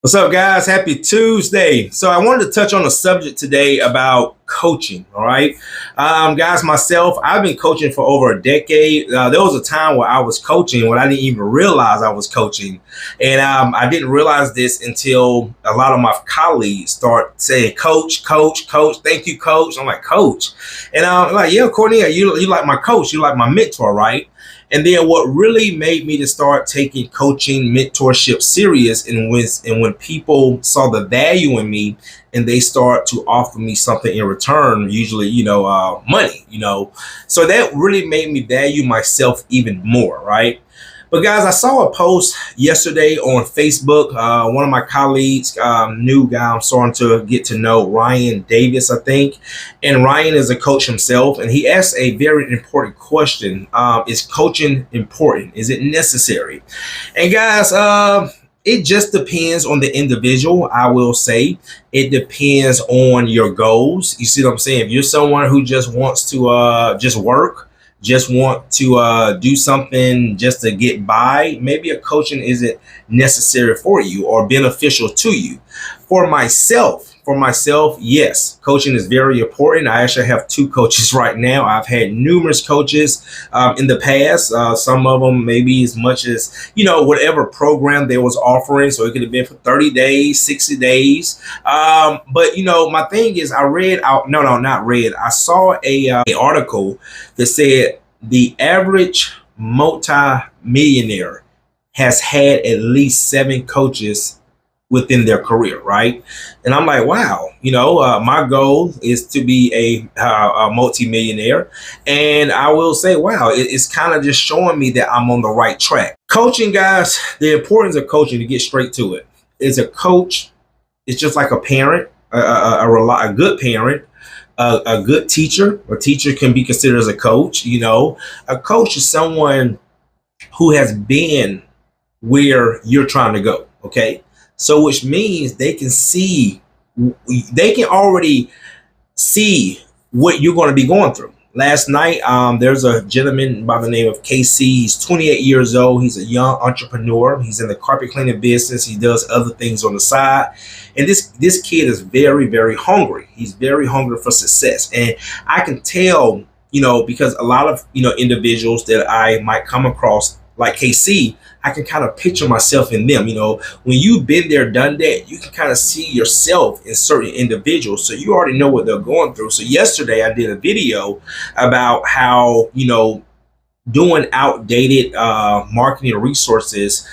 What's up, guys? Happy Tuesday. So I wanted to touch on a subject today about coaching. All right, guys, myself, I've been coaching for over a decade. There was a time where I was coaching when I didn't even realize I was coaching, and I didn't realize this until a lot of my colleagues start saying, "Coach, coach, coach. Thank you, coach." I'm like, "Coach," and I'm like, "Yeah, Courtney, you like my coach? You like my mentor, right?" And then what really made me to start taking coaching mentorship serious, and when people saw the value in me and they start to offer me something in return, usually, money, so that really made me value myself even more, right? But guys, I saw a post yesterday on Facebook. One of my colleagues, new guy I'm starting to get to know, Ryan Davis, I think. And Ryan is a coach himself, and he asked a very important question. Is coaching important? Is it necessary? And guys, it just depends on the individual. I will say it depends on your goals. You see what I'm saying? If you're someone who just wants to just work, just want to do something just to get by, maybe a coaching isn't necessary for you or beneficial to you. For myself, yes, coaching is very important. I actually have two coaches right now. I've had numerous coaches in the past. Some of them maybe as much as, whatever program they was offering. So it could have been for 30 days, 60 days. But my thing is I saw a article that said the average multi-millionaire has had at least 7 coaches within their career, right? And I'm like, wow, my goal is to be a multi-millionaire. And I will say, wow, it's kind of just showing me that I'm on the right track. Coaching, guys, the importance of coaching, to get straight to it, is a coach. It's just like a parent, a good parent, a good teacher. A teacher can be considered as a coach. A coach is someone who has been where you're trying to go. Okay. So which means they can already see what you're going to be going through. Last night, there's a gentleman by the name of KC. He's 28 years old. He's a young entrepreneur. He's in the carpet cleaning business. He does other things on the side. And this kid is very, very hungry. He's very hungry for success. And I can tell, because a lot of, individuals that I might come across like KC, I can kind of picture myself in them. When you've been there, done that, you can kind of see yourself in certain individuals. So you already know what they're going through. So yesterday I did a video about how, doing outdated marketing resources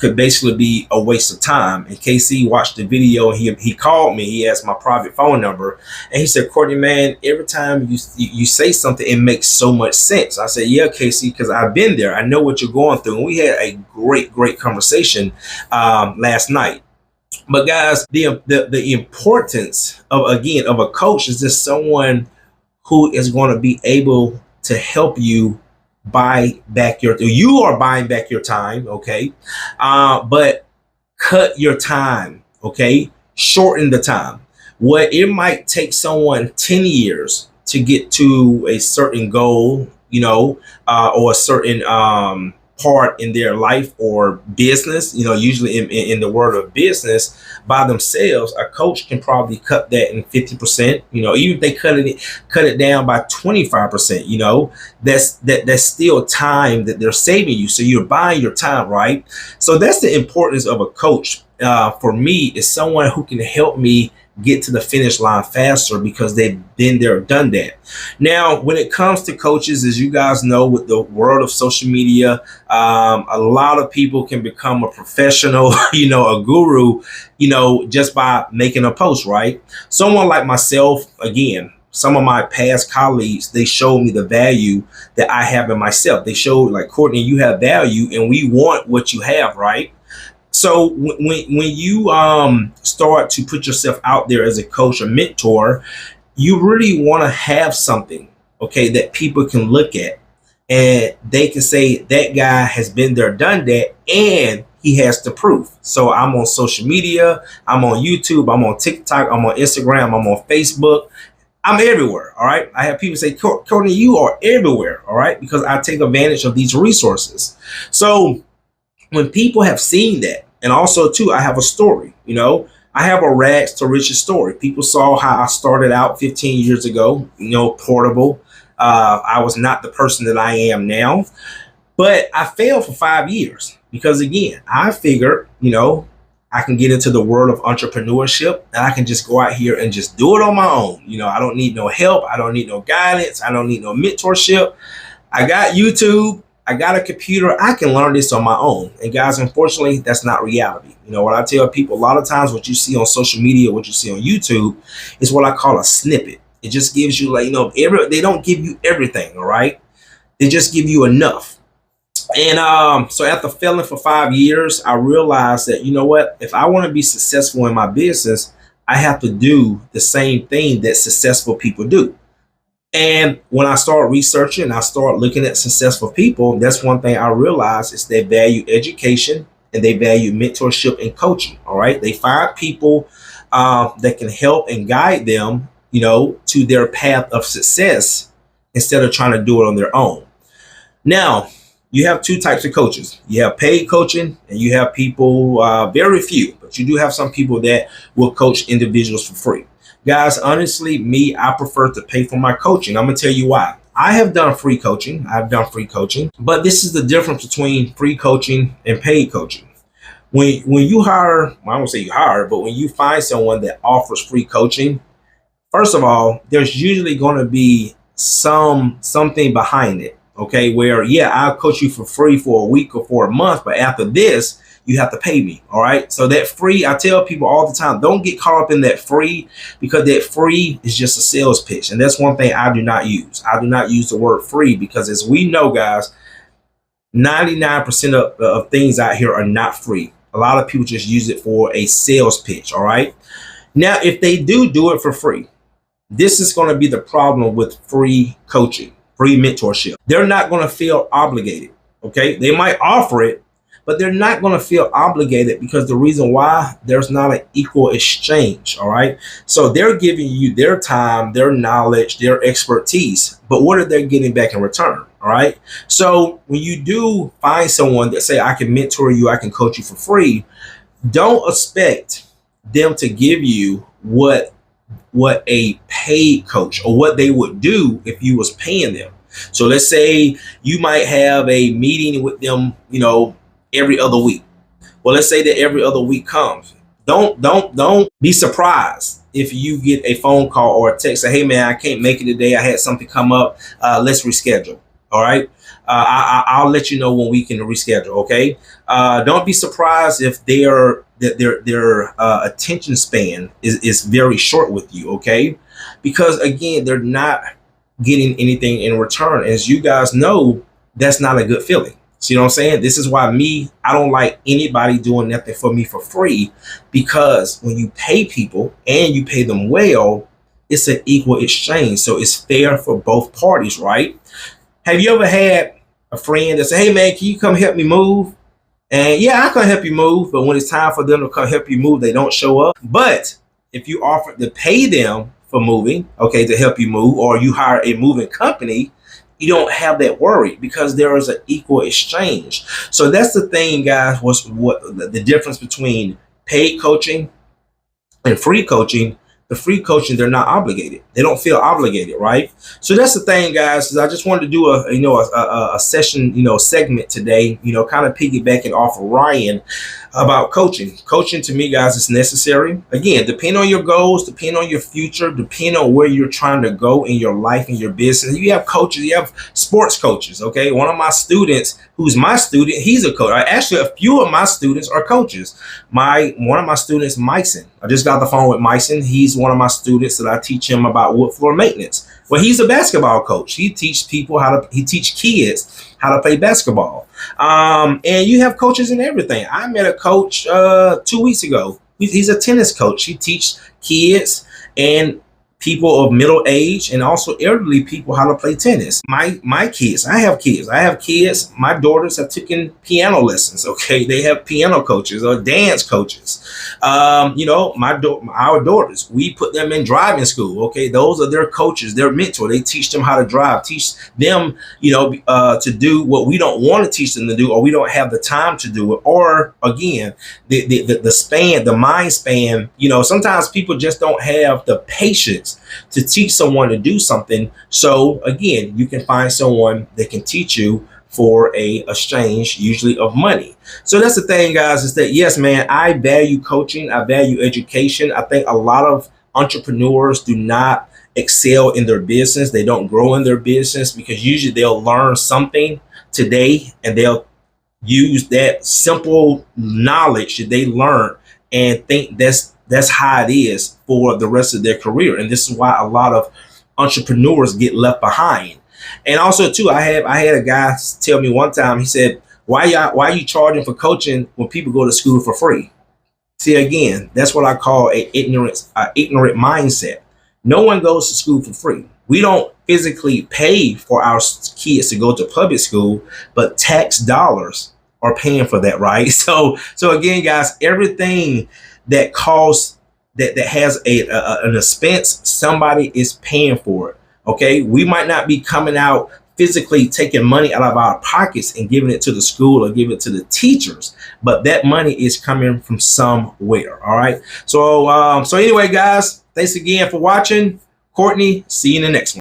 could basically be a waste of time. And KC watched the video. He called me. He asked my private phone number, and he said, "Courtney, man, every time you say something, it makes so much sense." I said, "Yeah, KC, because I've been there. I know what you're going through." And we had a great conversation last night. But guys, the importance of a coach is just someone who is going to be able to help you you are buying back your time, okay? But cut your time, okay? Shorten the time. What it might take someone 10 years to get to a certain goal, or a certain part in their life or business, usually in the world of business, by themselves, a coach can probably cut that in 50%, even if they cut it down by 25%, that's still time that they're saving you. So you're buying your time, right? So that's the importance of a coach. For me, is someone who can help me get to the finish line faster because they've been there, done that. Now, when it comes to coaches, as you guys know, with the world of social media, a lot of people can become a professional, a guru, just by making a post, right? Someone like myself, again, some of my past colleagues, they showed me the value that I have in myself. They showed, like, Courtney, you have value and we want what you have, right? So when you start to put yourself out there as a coach or mentor, you really want to have something, okay, that people can look at and they can say that guy has been there, done that, and he has the proof. So I'm on social media, I'm on YouTube, I'm on TikTok, I'm on Instagram, I'm on Facebook. I'm everywhere, all right? I have people say, Courtney, you are everywhere, all right? Because I take advantage of these resources. So when people have seen that, And also too, I have a story. I have a rags to riches story. People saw how I started out 15 years ago, portable. I was not the person that I am now, but I failed for 5 years because, again, I figured, I can get into the world of entrepreneurship and I can just go out here and just do it on my own. I don't need no help. I don't need no guidance. I don't need no mentorship. I got YouTube. I got a computer. I can learn this on my own. And guys, unfortunately, that's not reality. What I tell people, a lot of times what you see on social media, what you see on YouTube is what I call a snippet. It just gives you they don't give you everything. All right. They just give you enough. And so after failing for 5 years, I realized that, what, if I want to be successful in my business, I have to do the same thing that successful people do. And when I start researching, I start looking at successful people, that's one thing I realized is they value education and they value mentorship and coaching. All right. They find people that can help and guide them, to their path of success instead of trying to do it on their own. Now, you have two types of coaches. You have paid coaching and you have people, very few, but you do have some people that will coach individuals for free. Guys, honestly, I prefer to pay for my coaching. I'm going to tell you why. I have done free coaching. But this is the difference between free coaching and paid coaching. When you hire, I won't say you hire, but when you find someone that offers free coaching, first of all, there's usually going to be something behind it. Okay, where, I'll coach you for free for a week or for a month, but after this, you have to pay me. All right. So that free, I tell people all the time, don't get caught up in that free, because that free is just a sales pitch. And that's one thing I do not use. I do not use the word free because, as we know, guys, 99% of things out here are not free. A lot of people just use it for a sales pitch. All right. Now, if they do it for free, this is going to be the problem with free coaching, free mentorship. They're not going to feel obligated. Okay. They might offer it, but they're not going to feel obligated because the reason why, there's not an equal exchange. All right. So they're giving you their time, their knowledge, their expertise, but what are they getting back in return? All right. So when you do find someone that say, I can mentor you, I can coach you for free, don't expect them to give you what a paid coach or what they would do if you was paying them. So let's say you might have a meeting with them, every other week. Well, let's say that every other week comes. Don't be surprised if you get a phone call or a text say, hey man, I can't make it today. I had something come up. Let's reschedule. All right. I'll let you know when we can reschedule. Okay. Don't be surprised if their attention span is very short with you. Okay. Because again, they're not getting anything in return. As you guys know, that's not a good feeling. See what I'm saying? This is why I don't like anybody doing nothing for me for free, because when you pay people and you pay them well, it's an equal exchange. So it's fair for both parties, right? Have you ever had a friend that say, hey man, can you come help me move? And I can help you move, but when it's time for them to come help you move, they don't show up. But if you offer to pay them for moving, okay, to help you move, or you hire a moving company, you don't have that worry because there is an equal exchange. So that's the thing, guys, what the difference between paid coaching and free coaching. The free coaching, they're not obligated. They don't feel obligated, right? So that's the thing, guys. Is I just wanted to do a session, segment today, kind of piggybacking off of Ryan about coaching. Coaching to me, guys, is necessary. Again, depend on your goals, depend on your future, depend on where you're trying to go in your life and your business. You have coaches, you have sports coaches. Okay, one of my students, who's my student, he's a coach. Actually, a few of my students are coaches. One of my students, Myson. I just got the phone with Myson. He's one of my students that I teach him about wood floor maintenance. Well, he's a basketball coach. He teach kids how to play basketball. And you have coaches in everything. I met a coach 2 weeks ago. He's a tennis coach. He teaches kids and people of middle age and also elderly people how to play tennis. My kids, I have kids. My daughters have taken piano lessons. Okay, they have piano coaches or dance coaches. Our daughters, we put them in driving school. Okay, those are their coaches, their mentor. They teach them how to drive, teach them, to do what we don't want to teach them to do, or we don't have the time to do it. Or again, the mind span. Sometimes people just don't have the patience to teach someone to do something. So again, you can find someone that can teach you for a exchange, usually of money. So that's the thing, guys, is that yes, man, I value coaching, I value education. I think a lot of entrepreneurs do not excel in their business. They don't grow in their business because usually they'll learn something today and they'll use that simple knowledge that they learned and think that's how it is for the rest of their career. And this is why a lot of entrepreneurs get left behind. And also too, I had a guy tell me one time, he said, why are you charging for coaching when people go to school for free? See, again, that's what I call an ignorant mindset. No one goes to school for free. We don't physically pay for our kids to go to public school, but tax dollars are paying for that, right? So again, guys, everything that costs, that has an expense, somebody is paying for it. Okay, we might not be coming out physically taking money out of our pockets and giving it to the school or giving it to the teachers, but that money is coming from somewhere. All right. So anyway, guys, thanks again for watching. Courtney, see you in the next one.